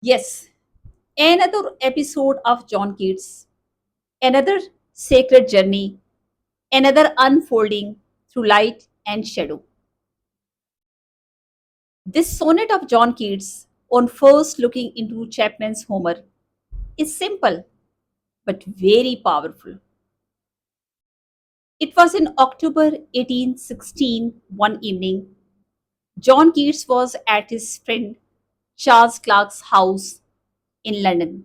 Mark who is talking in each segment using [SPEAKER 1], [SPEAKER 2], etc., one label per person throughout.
[SPEAKER 1] Yes, another episode of John Keats, another sacred journey, another unfolding through light and shadow. This sonnet of John Keats, on first looking into Chapman's Homer, is simple but very powerful. It was in October 1816, one evening. John Keats was at his friend Charles Clark's house in London.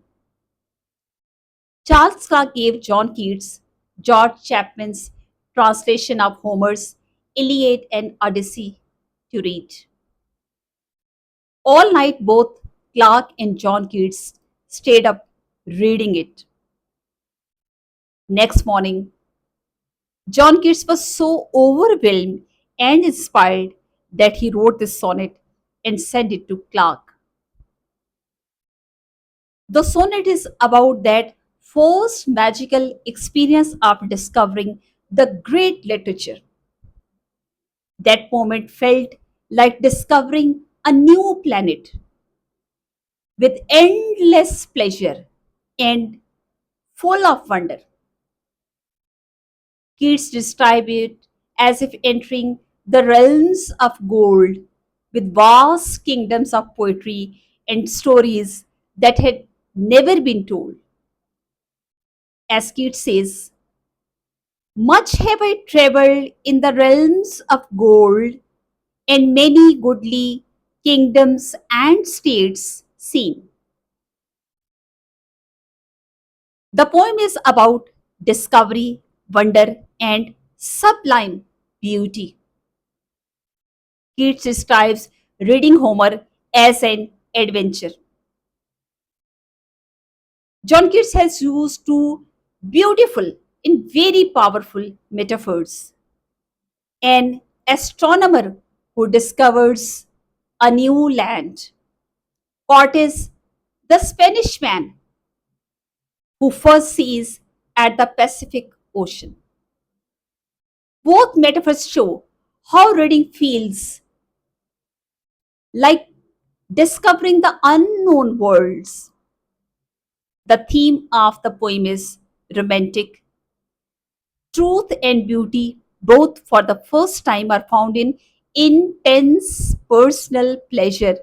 [SPEAKER 1] Charles Clark gave John Keats George Chapman's translation of Homer's Iliad and Odyssey to read. All night, both Clark and John Keats stayed up reading it. Next morning, John Keats was so overwhelmed and inspired that he wrote this sonnet and sent it to Clark. The sonnet is about that first magical experience of discovering the great literature. That moment felt like discovering a new planet with endless pleasure and full of wonder. Keats described it as if entering the realms of gold with vast kingdoms of poetry and stories that had never been told. As Keats says, much have I travelled in the realms of gold, and many goodly kingdoms and states seen. The poem is about discovery, wonder, and sublime beauty. Keats describes reading Homer as an adventure. John Keats has used two beautiful and very powerful metaphors. An astronomer who discovers a new land. Cortes, the Spanish man who first sees at the Pacific Ocean. Both metaphors show how reading feels like discovering the unknown worlds. The theme of the poem is romantic. Truth and beauty, both for the first time, are found in intense personal pleasure,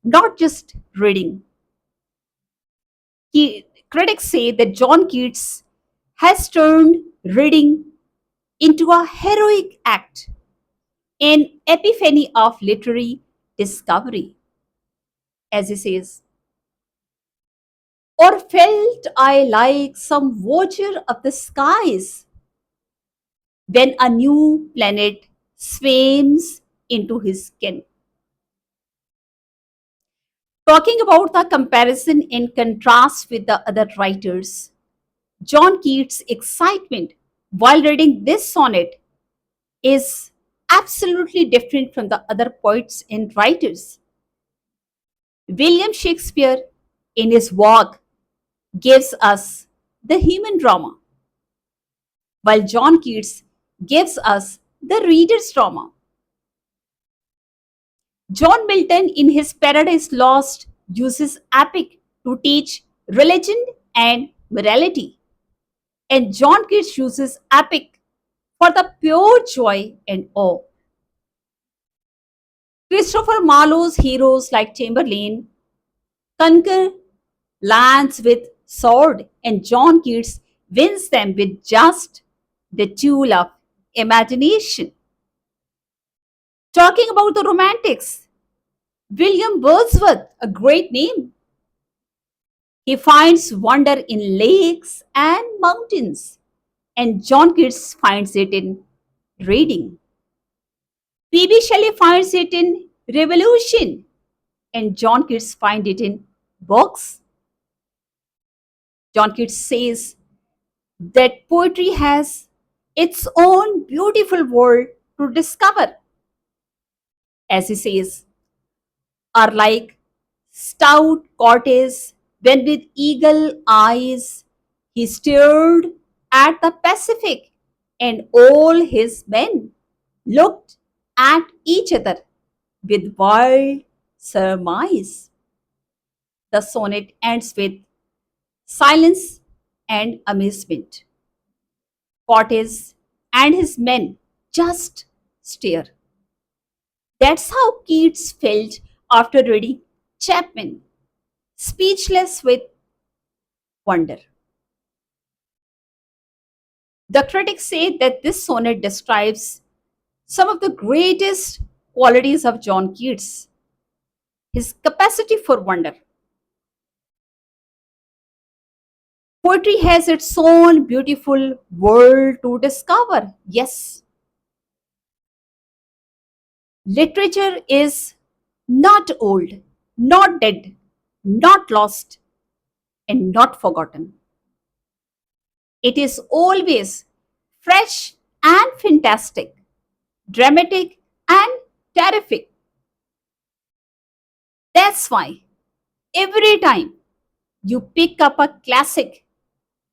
[SPEAKER 1] not just reading. Critics say that John Keats has turned reading into a heroic act, an epiphany of literary discovery, as he says. Or felt I like some watcher of the skies when a new planet swims into his ken. Talking about the comparison in contrast with the other writers, John Keats' excitement while reading this sonnet is absolutely different from the other poets and writers. William Shakespeare, in his work, gives us the human drama, while John Keats gives us the reader's drama. John Milton, in his Paradise Lost, uses epic to teach religion and morality, and John Keats uses epic for the pure joy and awe. Christopher Marlowe's heroes like Chamberlain conquer lands with sword, and John Keats wins them with just the tool of imagination. Talking about the romantics, William Wordsworth, a great name. He finds wonder in lakes and mountains, and John Keats finds it in reading. P.B. Shelley finds it in revolution, and John Keats finds it in books. John Keats says that poetry has its own beautiful world to discover. As he says, are like stout Cortes when with eagle eyes he stared at the Pacific, and all his men looked at each other with wild surmise. The sonnet ends with silence and amazement. Cortes and his men just stare. That's how Keats felt after reading Chapman, speechless with wonder. The critics say that this sonnet describes some of the greatest qualities of John Keats, his capacity for wonder. Poetry has its own beautiful world to discover. Yes, literature is not old, not dead, not lost, and not forgotten. It is always fresh and fantastic, dramatic and terrific. That's why every time you pick up a classic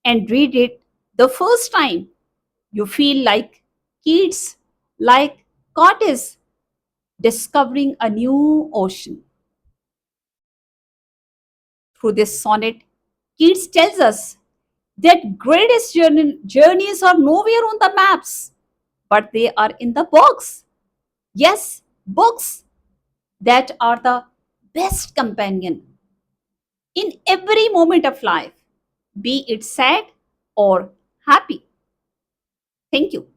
[SPEAKER 1] and read it the first time, you feel like kids, like Curtis discovering a new ocean. Through this sonnet, Keats tells us that greatest journeys are nowhere on the maps, but they are in the books. Yes, books that are the best companion in every moment of life, be it sad or happy. Thank you.